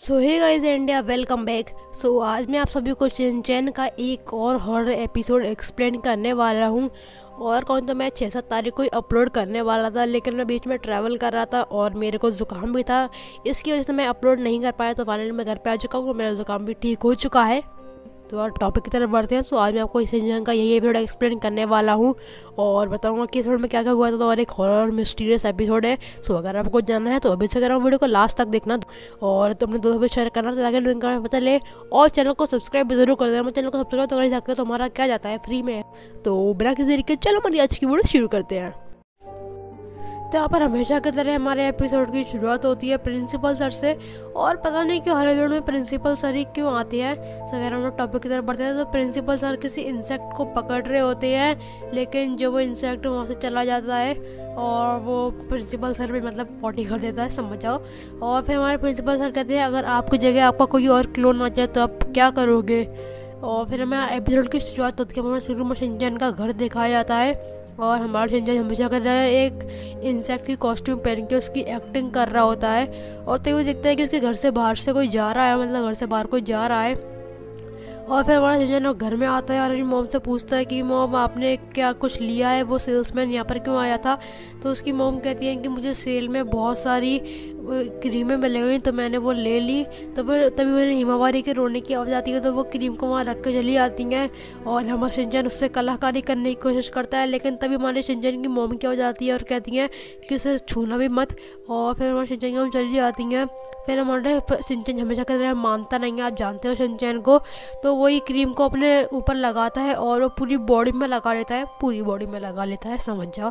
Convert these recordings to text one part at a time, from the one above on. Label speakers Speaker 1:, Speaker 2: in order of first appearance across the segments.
Speaker 1: सो hey guys India, welcome back. So आज मैं आप सभी को शिनचैन का एक और हॉरर एपिसोड एक्सप्लेन करने वाला हूँ। और कौन तो मैं 6-7 तारीख को ही अपलोड करने वाला था, लेकिन मैं बीच में ट्रैवल कर रहा था और मेरे को ज़ुकाम भी था। इसकी वजह से मैं अपलोड नहीं कर पाया। तो फाइनली मैं घर पे आ चुका हूँ, मेरा ज़ुकाम भी ठीक हो चुका है। तो और टॉपिक की तरफ बढ़ते हैं। सो आज मैं आपको इस सीजन का यही एपिसोड एक्सप्लेन करने वाला हूँ और बताऊंगा कि इस एपिसोड में क्या क्या हुआ था। तो और एक हॉरर मिस्टीरियस एपिसोड है। सो अगर आपको जानना है तो अभी से करो वीडियो को लास्ट तक देखना और तो अपने दोस्तों को शेयर करना ताकि लिंक का पता ले। और चैनल को सब्सक्राइब भी जरूर कर देना। मैं चैनल को सब्सक्राइब तो कर ही सकते हो, तो हमारा क्या जाता है, फ्री में। तो बिना किसी तरीके चलो हमारी आज की वीडियो शुरू करते हैं। तो यहाँ पर हमेशा की तरह हमारे एपिसोड की शुरुआत होती है प्रिंसिपल सर से। और पता नहीं क्यों हर एपिसोड में प्रिंसिपल सर ही क्यों आती है। तो अगर हम लोग टॉपिक की तरफ बढ़ते हैं तो प्रिंसिपल सर किसी इंसेक्ट को पकड़ रहे होते हैं, लेकिन जो वो इंसेक्ट वहाँ से चला जाता है और वो प्रिंसिपल सर भी मतलब पॉटी कर देता है, समझ जाओ। और फिर हमारे प्रिंसिपल सर कहते हैं अगर आपकी जगह आपका कोई और क्लोन आ जाए तो आप क्या करोगे। और फिर हमें एपिसोड की शुरुआत होती है, हमें शुरू में शिनचैन का घर दिखाया जाता है और हमारा शिनचैन हमेशा कर रहा है एक इंसेक्ट की कॉस्ट्यूम पहन के उसकी एक्टिंग कर रहा होता है। और तो वो दिखता है कि उसके घर से बाहर से कोई जा रहा है, मतलब घर से बाहर कोई जा रहा है। और फिर हमारा शिनचैन घर में आता है और अपनी मॉम से पूछता है कि मॉम आपने क्या कुछ लिया है, वो सेल्समैन यहाँ पर क्यों आया था। तो उसकी मॉम कहती है कि मुझे सेल में बहुत सारी क्रीमें मिल गई तो मैंने वो ले ली। तो फिर तभी उन्हें हिमावारी के रोने की आवाज़ आती है, तो वो क्रीम को वहाँ रख के चली आती हैं। और हमारा शिनचैन उससे कलाकारी करने की कोशिश करता है, लेकिन तभी हमारे शिनचैन की मॉम की आवाज़ आती है और कहती हैं कि उसे छूना भी मत। और फिर हमारे शिनचैन की मॉम चली जाती हैं। फिर हमारे शिनचैन हमेशा कहते हैं मानता नहीं है, आप जानते हो शिनचैन को। तो वही क्रीम को अपने ऊपर लगाता है और वो पूरी बॉडी में लगा लेता है, पूरी बॉडी में लगा लेता है, समझ जाओ।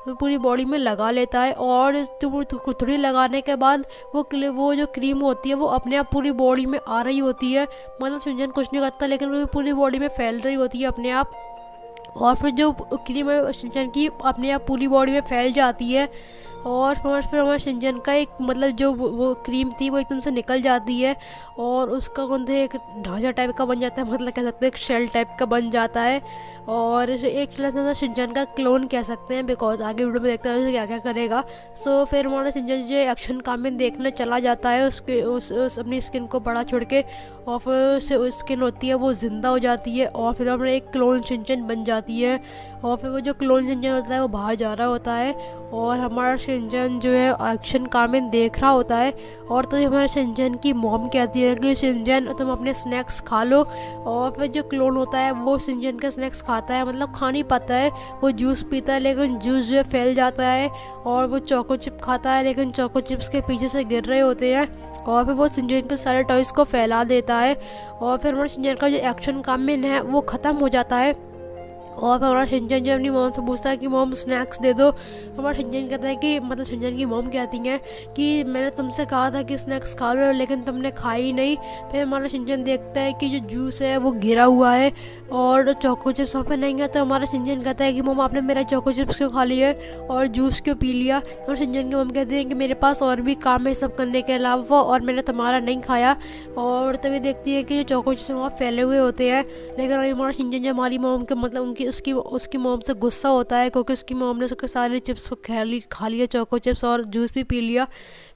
Speaker 1: तो पूरी बॉडी में लगा लेता है और थोड़ी लगाने के बाद वो जो क्रीम होती है वो अपने आप पूरी बॉडी में आ रही होती है। मतलब शिनचैन कुछ नहीं करता, लेकिन वो पूरी बॉडी में फैल रही होती है अपने आप। और फिर जो क्रीम है शिनचैन की अपने आप पूरी बॉडी में फैल जाती है। और फिर हमारे शिनचैन का एक मतलब जो वो क्रीम थी वो एकदम से निकल जाती है और उसका कौन सा एक ढांचा टाइप का बन जाता है, मतलब कह सकते हैं एक शेल टाइप का बन जाता है। और एक शिनचैन का क्लोन कह सकते हैं, बिकॉज आगे वीडियो में देखते हैं क्या क्या करेगा। सो फिर हमारा शिनचैन जो एक्शन कामेन देखने चला जाता है उसके उस अपनी स्किन को बड़ा छोड़ के। और फिर उससे स्किन होती है वो ज़िंदा हो जाती है और फिर हमारे एक क्लोन शिनचैन बन जाती है। और फिर वो जो क्लोन शिनचैन होता है वो बाहर जा रहा होता है और हमारा शिनचैन जो है एक्शन कामेन देख रहा होता है। और तो हमारे शिनचैन की मॉम कहती है कि शिनचैन तुम अपने स्नैक्स खा लो। और फिर जो क्लोन होता है वो शिनचैन का स्नैक्स खाता है, मतलब खा नहीं पाता है, वो जूस पीता है लेकिन जूस जो है फैल जाता है। और वो चोको चिप खाता है लेकिन चोको चिप्स के पीछे से गिर रहे होते हैं। और फिर वो शिनचैन के सारे टॉयज़ को फैला देता है। और फिर हमारे शिनचैन का जो एक्शन कामेन है वो ख़त्म हो जाता है। और फिर हमारा शिनचैन जो अपनी मॉम से पूछता है कि मॉम स्नैक्स दे दो। हमारा शिनचैन कहता है कि मतलब शिनचैन की मॉम कहती हैं कि मैंने तुमसे कहा था कि स्नैक्स खा लो लेकिन तुमने खाई नहीं। फिर हमारा शिनचैन देखता है कि जो जूस है वो गिरा हुआ है और चोको चिप्स वहाँ पर नहीं है। तो हमारा शिनचैन कहता है कि मॉम आपने मेरा चोको चिप्स क्यों खा लिया और जूस क्यों पी लिया। और शिनचैन की मॉम कहती है कि मेरे पास और भी काम है सब करने के अलावा और मैंने तुम्हारा नहीं खाया। और तभी देखती है कि जो चोको चिप्स वहाँ फैले हुए होते हैं, लेकिन हमारा शिनचैन जो हमारी मॉम के मतलब उसकी मॉम से गुस्सा होता है क्योंकि उसकी मॉम ने उसके सारे चिप्स को खा लिया, चोको चिप्स और जूस भी पी लिया।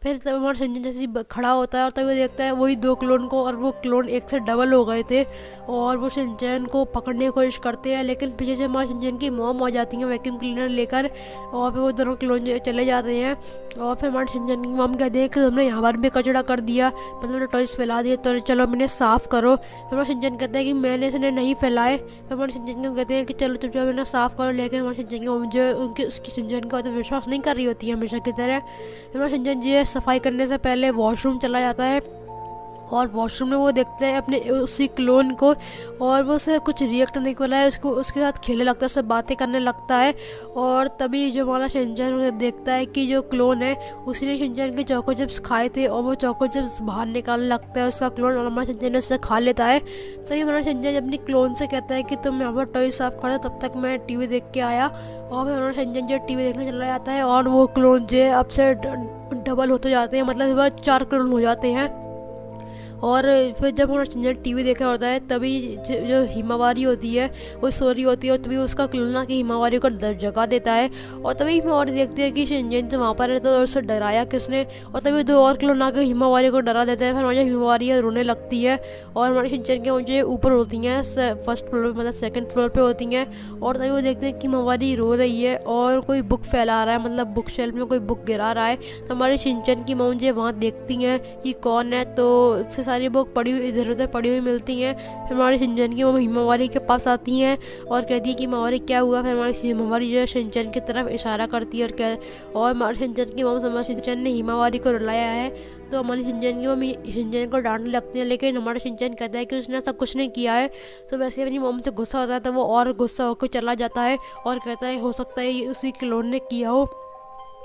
Speaker 1: फिर तब हमारा शिनचैन जैसे खड़ा होता है और तभी देखता है वही 2 क्लोन को, और वो क्लोन एक से डबल हो गए थे और वो शिनचैन को पकड़ने की कोशिश करते हैं। लेकिन पीछे से हमारे शिनचैन की मॉम आ जाती है वैक्यूम क्लीनर लेकर और फिर वो दोनों क्लोन चले जाते हैं। और फिर हमारे शिनचैन की मॉम कहते हैं कि तुमने यहाँ पर भी कचरा कर दिया, मतलब टॉयज फैला दिए, तो चलो मैंने साफ़ करो। फिर हमारा शिनचैन कहता है कि मैंने इसने नहीं फैलाए। फिर हमारे शिनचैन को कहते हैं कि चलो चुपचाप मैंने साफ़ करो, लेकिन हमारे शिनचैन की मॉम जो उनकी उसकी शिनचैन का तो विश्वास नहीं कर रही होती है हमेशा की तरह। हमारा शिनचैन जो है सफाई करने से पहले वॉशरूम चला जाता है और वॉशरूम में वो देखता है अपने उसी क्लोन को और वो उसे कुछ रिएक्ट नहीं कर रहा है, उसके साथ खेलने लगता है, उससे बातें करने लगता है। और तभी जो हमारा शिनचैन देखता है कि जो क्लोन है उसी ने शिनचैन के चोको चिप्स खाए थे और वो चोको चिप्स बाहर निकालने लगता है उसका क्लोन और हमारा शिनचैन उससे खा लेता है। तभी हमारा शिनचैन अपनी क्लोन से कहता है कि तुम यहाँ पर टॉय साफ करो, तब तक मैं टीवी देख के आया। और फिर हमारा शिनचैन जो टीवी देखने चला जाता है और वो क्लोन जो है अब से डबल होते जाते हैं, मतलब 4 क्लोन हो जाते हैं। और फिर जब हमारा शिनचैन टीवी देख रहा होता है तभी जो हिमावारी होती है वो सो रही होती है और तभी उसका क्लोन आके हिमावारी को जगा देता है। और तभी हिमावारी देखती है कि शिनचैन तो वहाँ पर है, तो उससे डराया किसने, और तभी दो और क्लोन आके हिमावारी को डरा देते हैं। फिर हमारी हिमावारी रोने लगती है और हमारे शिनचैन के मुझे ऊपर होती हैं, फर्स्ट फ्लोर मतलब सेकंड फ्लोर पे होती हैं। और तभी वो देखते हैं कि हिमावारी रो रही है और कोई बुक फैला रहा है, मतलब बुक शेल्फ में कोई बुक गिरा रहा है। तो हमारे शिनचैन की माँ मुझे वहाँ देखती हैं कि कौन है, तो उससे सारी बुक पड़ी हुई इधर उधर पड़ी हुई मिलती हैं। फिर हमारे शिनचैन की माँ हिमावारी के पास आती हैं और कहती है कि हिमावारी क्या हुआ। फिर हमारी हिमावारी जो है शिनचैन की तरफ इशारा करती है और हमारे शिनचैन की माँ समझ शिनचैन ने हिमावारी को रुलाया है, तो हमारी शिनचैन की मम्मी शिनचैन को डांटने लगती है। लेकिन हमारा शिनचैन कहता है कि उसने ऐसा कुछ नहीं किया है। तो वैसे अपनी मम्मी से गुस्सा होता है तो वो और गुस्सा होकर चला जाता है और कहता है हो सकता है ये उसी क्लोन ने किया हो।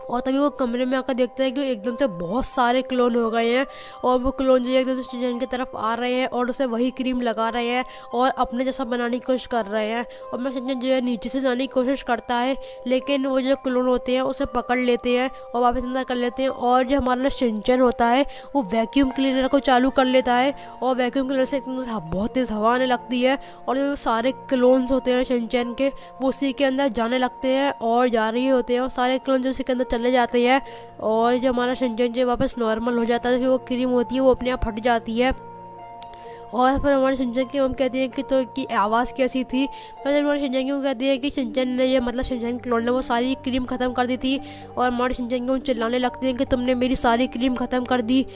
Speaker 1: और तभी वो कमरे में आकर देखता है कि एकदम से बहुत सारे क्लोन हो गए हैं और वो क्लोन जो है एकदम से शिनचैन की तरफ आ रहे हैं और उसे वही क्रीम लगा रहे हैं और अपने जैसा बनाने की कोशिश कर रहे हैं। और मैं शिनचैन जो है नीचे से जाने की कोशिश करता है, लेकिन वो जो क्लोन होते हैं उसे पकड़ लेते हैं और वापस अंदर कर लेते हैं। और जो हमारा शिनचैन होता है वो वैक्यूम क्लीनर को चालू कर लेता है और वैक्यूम क्लीनर से एकदम से बहुत तेज़ हवा आने लगती है और जो सारे क्लोन्स होते हैं शिनचैन के वो उसी के अंदर जाने लगते हैं और जा रही होते हैं और सारे क्लोन जो उसी के अंदर चले जाते हैं। और जो हमारा शिनचैन जो वापस नॉर्मल हो जाता है, जो वो क्रीम होती है वो अपने आप हट जाती है। और फिर हमारे शिनचैन की मम्मी कहती है कि तो की आवाज़ कैसी थी। फिर हमारे शिनचैन की कहती है कि शिनचैन ने ये मतलब शिनचैन के क्लोन ने वो सारी क्रीम ख़त्म कर दी थी। और हमारे शिनचैन की चिल्लाने लगती हैं कि तुमने मेरी सारी क्रीम ख़त्म कर दी।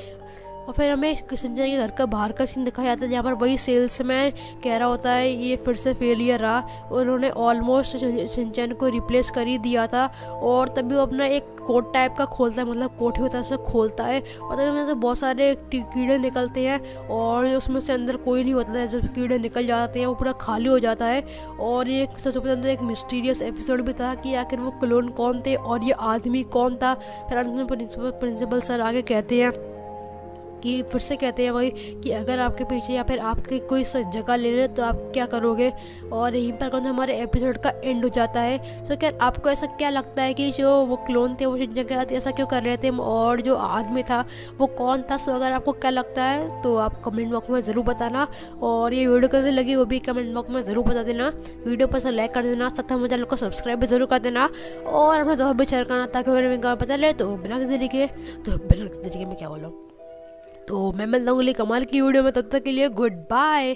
Speaker 1: और फिर हमें शिनचैन के घर का बाहर का सीन दिखाया जाता है जहाँ पर वही सेल्समैन कह रहा होता है ये फिर से फेलियर रहा। उन्होंने ऑलमोस्ट शिनचैन को रिप्लेस कर ही दिया था। और तभी वो अपना एक कोट टाइप का खोलता है, मतलब कोट ही होता है उसे खोलता है और तभी उसमें से बहुत सारे कीड़े निकलते हैं और उसमें से अंदर कोई नहीं होता है। जब कीड़े निकल जाते हैं वो पूरा खाली हो जाता है। और ये सबसे पहले एक मिस्टीरियस एपिसोड भी था कि आखिर वो क्लोन कौन थे और ये आदमी कौन था। फिर अंत में प्रिंसिपल सर आगे कहते हैं कि फिर से कहते हैं वही कि अगर आपके पीछे या फिर आपके कोई जगह ले ले तो आप क्या करोगे। और यहीं पर कौन हमारे एपिसोड का एंड हो जाता है। तो क्या आपको ऐसा क्या लगता है कि जो वो क्लोन थे वो जगह ऐसा क्यों कर रहे थे और जो आदमी था वो कौन था। सो अगर आपको क्या लगता है तो आप कमेंट बॉक्स में ज़रूर बताना और ये वीडियो कैसे लगी वो भी कमेंट बॉक्स में ज़रूर बता देना। वीडियो पर लाइक कर देना, साथ में चैनल को सब्सक्राइब भी ज़रूर कर देना और अपने दोस्त भी शेयर करना ताकि मेरे में पता ले। तो बिना किसी तरीके में क्या बोलूँ, तो मैं मिलता हूँ कमाल की वीडियो में, तब तक के लिए गुड बाय।